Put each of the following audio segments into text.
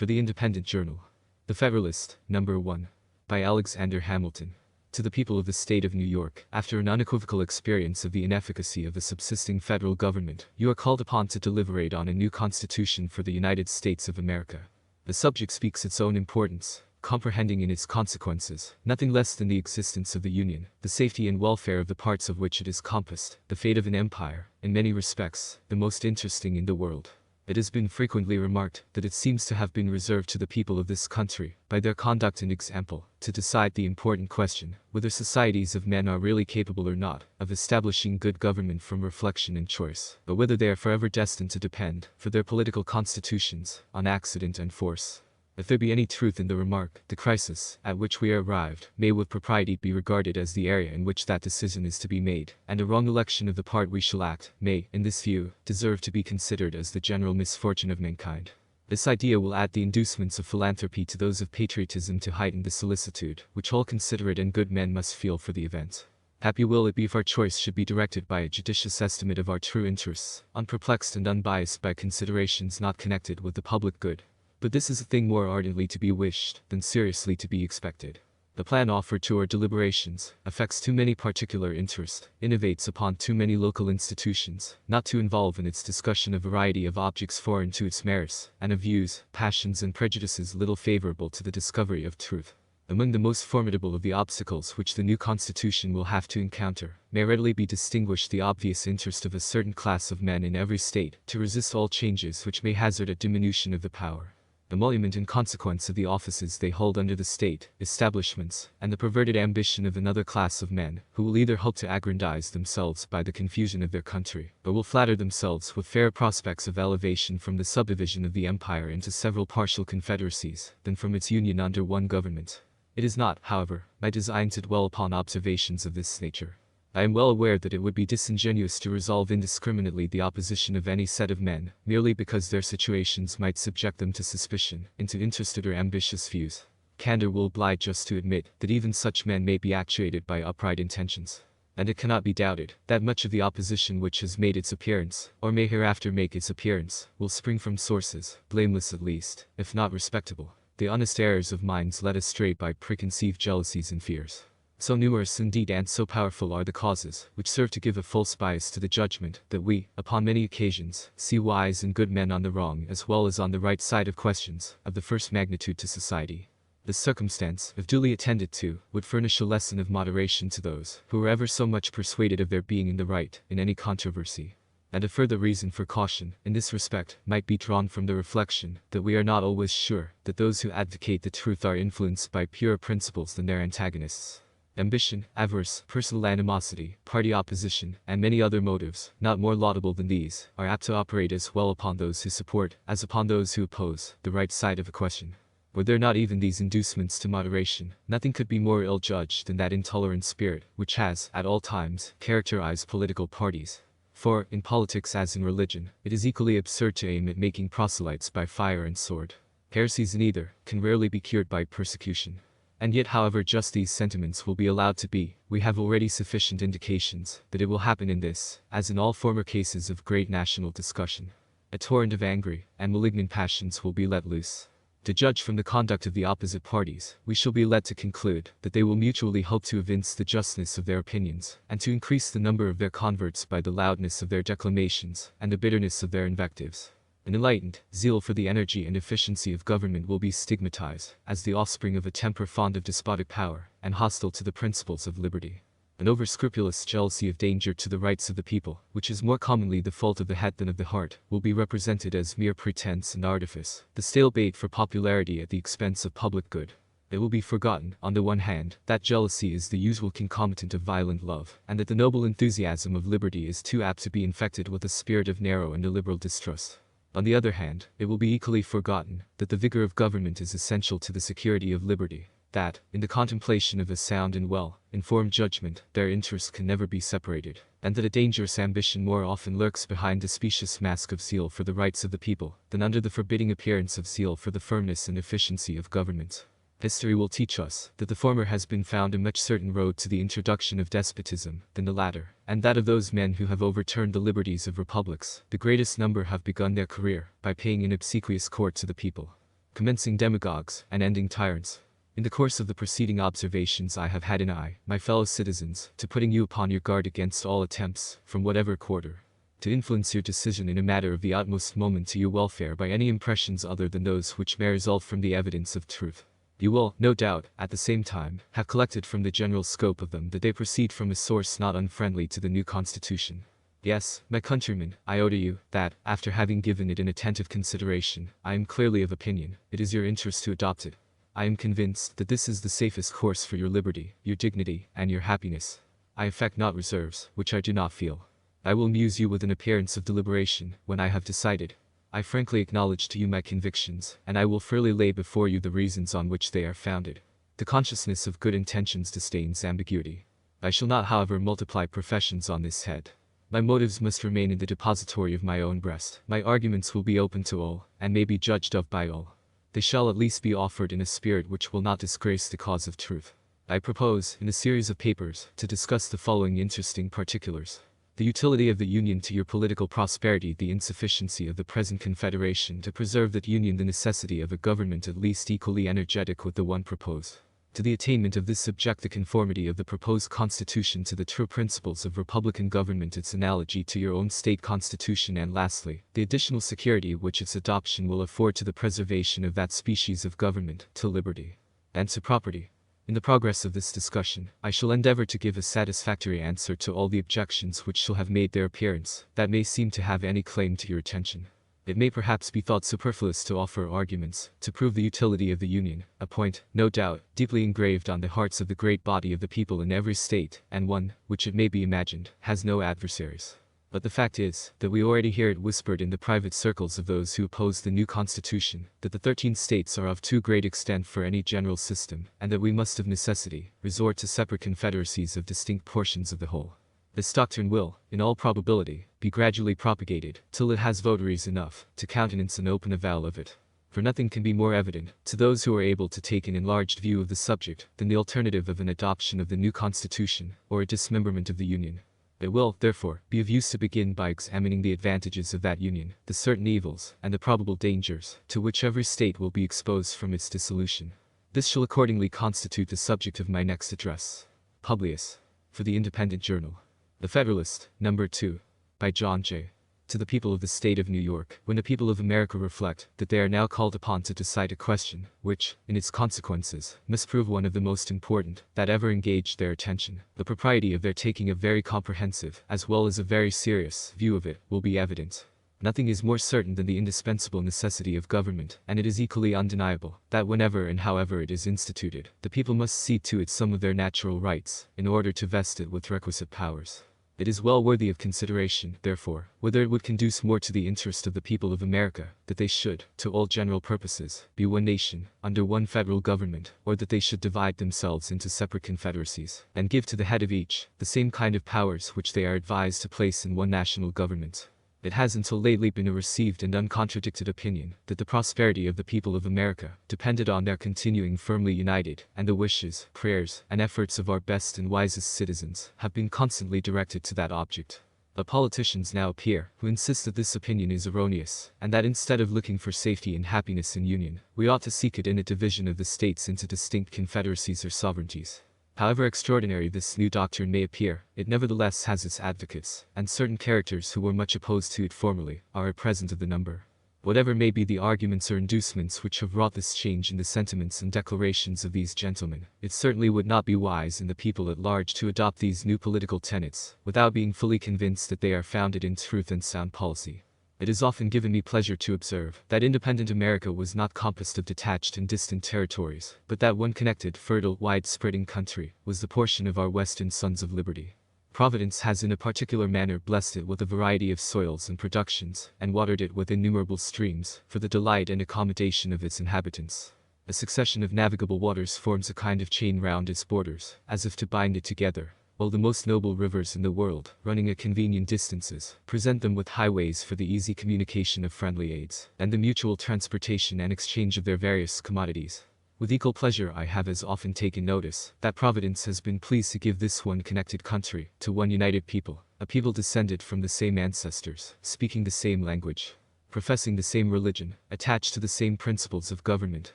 For the Independent Journal. The Federalist, Number 1. By Alexander Hamilton. To the people of the state of New York, after an unequivocal experience of the inefficacy of the subsisting federal government, you are called upon to deliberate on a new constitution for the United States of America. The subject speaks its own importance, comprehending in its consequences nothing less than the existence of the Union, the safety and welfare of the parts of which it is compassed, the fate of an empire, in many respects, the most interesting in the world. It has been frequently remarked that it seems to have been reserved to the people of this country, by their conduct and example, to decide the important question, whether societies of men are really capable or not, of establishing good government from reflection and choice, but whether they are forever destined to depend, for their political constitutions, on accident and force. If there be any truth in the remark, the crisis, at which we are arrived, may with propriety be regarded as the area in which that decision is to be made, and a wrong election of the part we shall act, may, in this view, deserve to be considered as the general misfortune of mankind. This idea will add the inducements of philanthropy to those of patriotism to heighten the solicitude, which all considerate and good men must feel for the event. Happy will it be if our choice should be directed by a judicious estimate of our true interests, unperplexed and unbiased by considerations not connected with the public good. But this is a thing more ardently to be wished than seriously to be expected. The plan offered to our deliberations affects too many particular interests, innovates upon too many local institutions, not to involve in its discussion a variety of objects foreign to its merits, and of views, passions and prejudices little favorable to the discovery of truth. Among the most formidable of the obstacles which the new Constitution will have to encounter, may readily be distinguished the obvious interest of a certain class of men in every state, to resist all changes which may hazard a diminution of the power, emolument in consequence of the offices they hold under the state, establishments, and the perverted ambition of another class of men, who will either hope to aggrandize themselves by the confusion of their country, or will flatter themselves with fair prospects of elevation from the subdivision of the empire into several partial confederacies, than from its union under one government. It is not, however, my design to dwell upon observations of this nature. I am well aware that it would be disingenuous to resolve indiscriminately the opposition of any set of men, merely because their situations might subject them to suspicion, into interested or ambitious views. Candor will oblige us to admit that even such men may be actuated by upright intentions. And it cannot be doubted that much of the opposition which has made its appearance, or may hereafter make its appearance, will spring from sources, blameless at least, if not respectable, the honest errors of minds led astray by preconceived jealousies and fears. So numerous indeed and so powerful are the causes which serve to give a false bias to the judgment, that we, upon many occasions, see wise and good men on the wrong as well as on the right side of questions of the first magnitude to society. This circumstance, if duly attended to, would furnish a lesson of moderation to those who are ever so much persuaded of their being in the right in any controversy. And a further reason for caution, in this respect, might be drawn from the reflection that we are not always sure that those who advocate the truth are influenced by purer principles than their antagonists. Ambition, avarice, personal animosity, party opposition, and many other motives, not more laudable than these, are apt to operate as well upon those who support, as upon those who oppose, the right side of a question. Were there not even these inducements to moderation, nothing could be more ill-judged than that intolerant spirit, which has, at all times, characterized political parties. For, in politics as in religion, it is equally absurd to aim at making proselytes by fire and sword. Heresies in either can rarely be cured by persecution. And yet, however just these sentiments will be allowed to be, we have already sufficient indications that it will happen in this, as in all former cases of great national discussion. A torrent of angry and malignant passions will be let loose. To judge from the conduct of the opposite parties, we shall be led to conclude that they will mutually hope to evince the justness of their opinions, and to increase the number of their converts by the loudness of their declamations and the bitterness of their invectives. An enlightened zeal for the energy and efficiency of government will be stigmatized as the offspring of a temper fond of despotic power and hostile to the principles of liberty. An over-scrupulous jealousy of danger to the rights of the people, which is more commonly the fault of the head than of the heart, will be represented as mere pretense and artifice, the stale bait for popularity at the expense of public good. It will be forgotten, on the one hand, that jealousy is the usual concomitant of violent love, and that the noble enthusiasm of liberty is too apt to be infected with a spirit of narrow and illiberal distrust. On the other hand, it will be equally forgotten that the vigor of government is essential to the security of liberty, that, in the contemplation of a sound and well-informed judgment, their interests can never be separated, and that a dangerous ambition more often lurks behind the specious mask of zeal for the rights of the people, than under the forbidding appearance of zeal for the firmness and efficiency of government. History will teach us that the former has been found a much certain road to the introduction of despotism than the latter, and that of those men who have overturned the liberties of republics, the greatest number have begun their career by paying an obsequious court to the people. commencing demagogues and ending tyrants. In the course of the preceding observations I have had an eye, my fellow citizens, to putting you upon your guard against all attempts, from whatever quarter, to influence your decision in a matter of the utmost moment to your welfare by any impressions other than those which may result from the evidence of truth. You will, no doubt, at the same time, have collected from the general scope of them that they proceed from a source not unfriendly to the new Constitution. Yes, my countrymen, I owe to you, that, after having given it an attentive consideration, I am clearly of opinion, it is your interest to adopt it. I am convinced that this is the safest course for your liberty, your dignity, and your happiness. I affect not reserves, which I do not feel. I will amuse you with an appearance of deliberation, when I have decided. I frankly acknowledge to you my convictions, and I will freely lay before you the reasons on which they are founded. The consciousness of good intentions disdains ambiguity. I shall not, however, multiply professions on this head. My motives must remain in the depository of my own breast. My arguments will be open to all, and may be judged of by all. They shall at least be offered in a spirit which will not disgrace the cause of truth. I propose, in a series of papers, to discuss the following interesting particulars: the utility of the Union to your political prosperity, the insufficiency of the present Confederation to preserve that Union, the necessity of a government at least equally energetic with the one proposed. To the attainment of this subject, the conformity of the proposed Constitution to the true principles of republican government, its analogy to your own state constitution, and lastly, the additional security which its adoption will afford to the preservation of that species of government, to liberty and to property. In the progress of this discussion, I shall endeavor to give a satisfactory answer to all the objections which shall have made their appearance, that may seem to have any claim to your attention. It may perhaps be thought superfluous to offer arguments, to prove the utility of the Union, a point, no doubt, deeply engraved on the hearts of the great body of the people in every state, and one, which it may be imagined, has no adversaries. But the fact is, that we already hear it whispered in the private circles of those who oppose the new Constitution, that the 13 states are of too great extent for any general system, and that we must of necessity, resort to separate confederacies of distinct portions of the whole. This doctrine will, in all probability, be gradually propagated, till it has votaries enough, to countenance an open avowal of it. For nothing can be more evident, to those who are able to take an enlarged view of the subject, than the alternative of an adoption of the new Constitution, or a dismemberment of the Union. It will, therefore, be of use to begin by examining the advantages of that union, the certain evils, and the probable dangers, to which every state will be exposed from its dissolution. This shall accordingly constitute the subject of my next address. Publius. For the Independent Journal. The Federalist, No. 2. By John J. To the people of the state of New York, when the people of America reflect that they are now called upon to decide a question, which, in its consequences, must prove one of the most important that ever engaged their attention, the propriety of their taking a very comprehensive, as well as a very serious, view of it, will be evident. Nothing is more certain than the indispensable necessity of government, and it is equally undeniable, that whenever and however it is instituted, the people must cede to it some of their natural rights, in order to vest it with requisite powers. It is well worthy of consideration, therefore, whether it would conduce more to the interest of the people of America, that they should, to all general purposes, be one nation, under one federal government, or that they should divide themselves into separate confederacies, and give to the head of each, the same kind of powers which they are advised to place in one national government. It has until lately been a received and uncontradicted opinion, that the prosperity of the people of America depended on their continuing firmly united, and the wishes, prayers, and efforts of our best and wisest citizens have been constantly directed to that object. But politicians now appear, who insist that this opinion is erroneous, and that instead of looking for safety and happiness in union, we ought to seek it in a division of the states into distinct confederacies or sovereignties. However extraordinary this new doctrine may appear, it nevertheless has its advocates, and certain characters who were much opposed to it formerly, are at present of the number. Whatever may be the arguments or inducements which have wrought this change in the sentiments and declarations of these gentlemen, it certainly would not be wise in the people at large to adopt these new political tenets, without being fully convinced that they are founded in truth and sound policy. It has often given me pleasure to observe that independent America was not compassed of detached and distant territories, but that one connected, fertile, wide-spreading country was the portion of our Western Sons of Liberty. Providence has in a particular manner blessed it with a variety of soils and productions, and watered it with innumerable streams, for the delight and accommodation of its inhabitants. A succession of navigable waters forms a kind of chain round its borders, as if to bind it together, while the most noble rivers in the world, running at convenient distances, present them with highways for the easy communication of friendly aids, and the mutual transportation and exchange of their various commodities. With equal pleasure I have as often taken notice, that Providence has been pleased to give this one connected country, to one united people, a people descended from the same ancestors, speaking the same language. professing the same religion, attached to the same principles of government,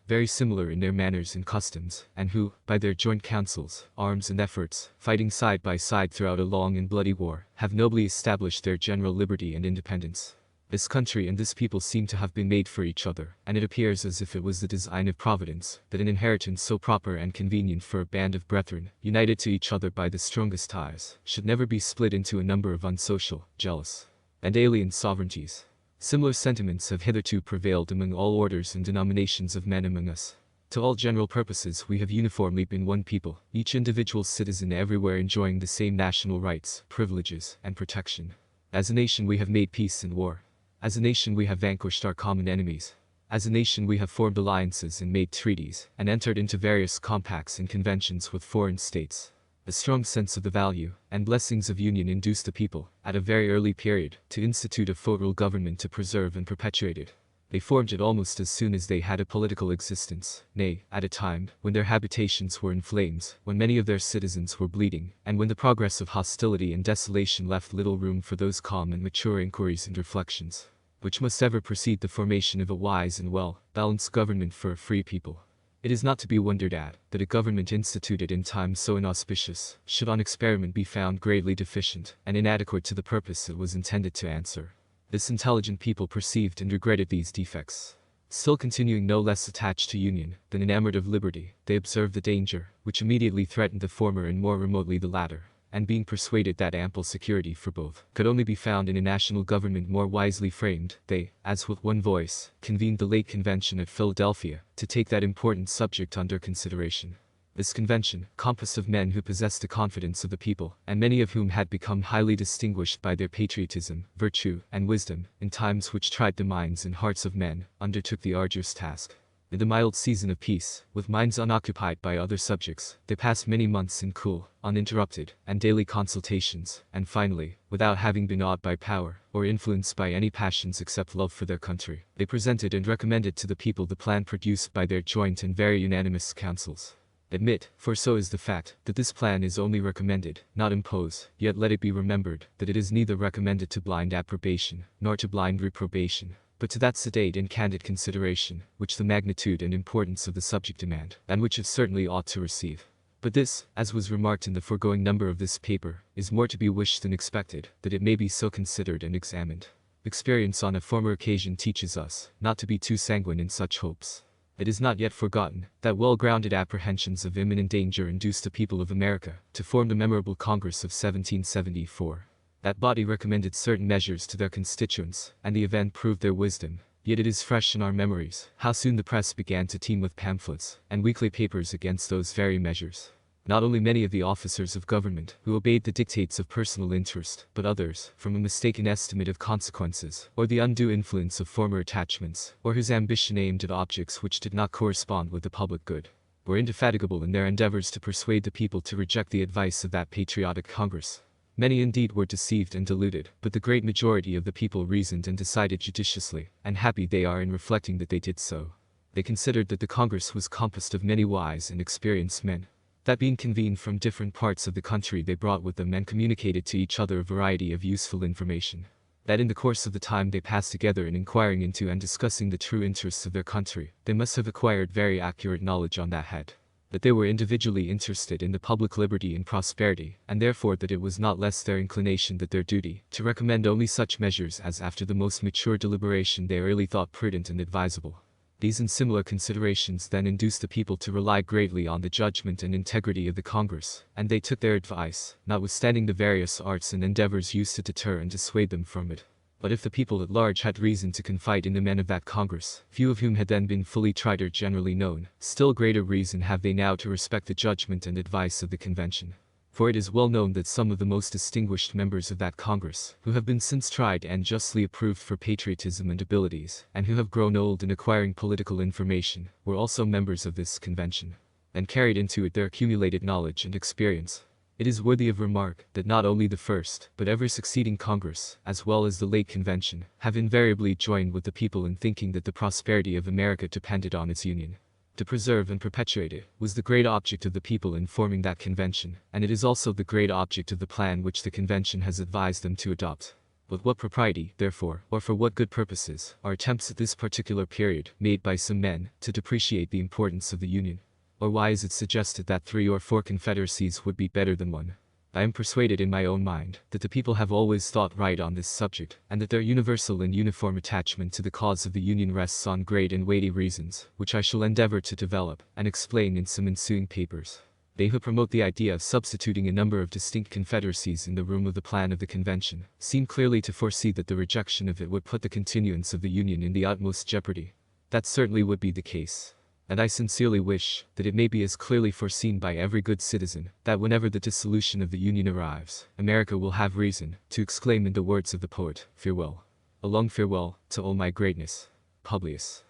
very similar in their manners and customs, and who, by their joint counsels, arms and efforts, fighting side by side throughout a long and bloody war, have nobly established their general liberty and independence. This country and this people seem to have been made for each other, and it appears as if it was the design of Providence, that an inheritance so proper and convenient for a band of brethren, united to each other by the strongest ties, should never be split into a number of unsocial, jealous, and alien sovereignties. Similar sentiments have hitherto prevailed among all orders and denominations of men among us. To all general purposes we have uniformly been one people, each individual citizen everywhere enjoying the same national rights, privileges, and protection. As a nation we have made peace and war. As a nation we have vanquished our common enemies. As a nation we have formed alliances and made treaties, and entered into various compacts and conventions with foreign states. A strong sense of the value and blessings of union induced the people, at a very early period, to institute a federal government to preserve and perpetuate it. They formed it almost as soon as they had a political existence, nay, at a time when their habitations were in flames, when many of their citizens were bleeding, and when the progress of hostility and desolation left little room for those calm and mature inquiries and reflections which must ever precede the formation of a wise and well-balanced government for a free people. It is not to be wondered at that a government instituted in times so inauspicious should on experiment be found greatly deficient and inadequate to the purpose it was intended to answer. This intelligent people perceived and regretted these defects. Still continuing no less attached to union than enamored of liberty, they observed the danger which immediately threatened the former and more remotely the latter, and being persuaded that ample security for both could only be found in a national government more wisely framed, they, as with one voice, convened the late convention at Philadelphia to take that important subject under consideration. This convention, composed of men who possessed the confidence of the people, and many of whom had become highly distinguished by their patriotism, virtue, and wisdom, in times which tried the minds and hearts of men, undertook the arduous task. In the mild season of peace, with minds unoccupied by other subjects, they passed many months in cool, uninterrupted, and daily consultations, and finally, without having been awed by power, or influenced by any passions except love for their country, they presented and recommended to the people the plan produced by their joint and very unanimous councils. Admit, for so is the fact, that this plan is only recommended, not imposed, yet let it be remembered, that it is neither recommended to blind approbation, nor to blind reprobation, but to that sedate and candid consideration, which the magnitude and importance of the subject demand, and which it certainly ought to receive. But this, as was remarked in the foregoing number of this paper, is more to be wished than expected, that it may be so considered and examined. Experience on a former occasion teaches us, not to be too sanguine in such hopes. It is not yet forgotten, that well-grounded apprehensions of imminent danger induced the people of America to form the memorable Congress of 1774. That body recommended certain measures to their constituents, and the event proved their wisdom. Yet it is fresh in our memories, how soon the press began to teem with pamphlets and weekly papers against those very measures. Not only many of the officers of government, who obeyed the dictates of personal interest, but others, from a mistaken estimate of consequences, or the undue influence of former attachments, or whose ambition aimed at objects which did not correspond with the public good, were indefatigable in their endeavors to persuade the people to reject the advice of that patriotic Congress. Many indeed were deceived and deluded, but the great majority of the people reasoned and decided judiciously, and happy they are in reflecting that they did so. They considered that the Congress was composed of many wise and experienced men, that being convened from different parts of the country they brought with them and communicated to each other a variety of useful information, that in the course of the time they passed together in inquiring into and discussing the true interests of their country, they must have acquired very accurate knowledge on that head, that they were individually interested in the public liberty and prosperity, and therefore that it was not less their inclination than their duty to recommend only such measures as after the most mature deliberation they early thought prudent and advisable. These and similar considerations then induced the people to rely greatly on the judgment and integrity of the Congress, and they took their advice, notwithstanding the various arts and endeavors used to deter and dissuade them from it. But if the people at large had reason to confide in the men of that Congress, few of whom had then been fully tried or generally known, still greater reason have they now to respect the judgment and advice of the Convention. For it is well known that some of the most distinguished members of that Congress, who have been since tried and justly approved for patriotism and abilities, and who have grown old in acquiring political information, were also members of this Convention, and carried into it their accumulated knowledge and experience. It is worthy of remark that not only the first, but every succeeding Congress, as well as the late Convention, have invariably joined with the people in thinking that the prosperity of America depended on its union. To preserve and perpetuate it was the great object of the people in forming that Convention, and it is also the great object of the plan which the Convention has advised them to adopt. With what propriety, therefore, or for what good purposes, are attempts at this particular period made by some men to depreciate the importance of the Union? Or why is it suggested that 3 or 4 confederacies would be better than one? I am persuaded in my own mind that the people have always thought right on this subject, and that their universal and uniform attachment to the cause of the Union rests on great and weighty reasons, which I shall endeavor to develop and explain in some ensuing papers. They who promote the idea of substituting a number of distinct confederacies in the room of the plan of the convention seem clearly to foresee that the rejection of it would put the continuance of the Union in the utmost jeopardy. That certainly would be the case. And I sincerely wish that it may be as clearly foreseen by every good citizen that whenever the dissolution of the Union arrives, America will have reason to exclaim in the words of the poet, "Farewell, a long farewell to all my greatness." Publius.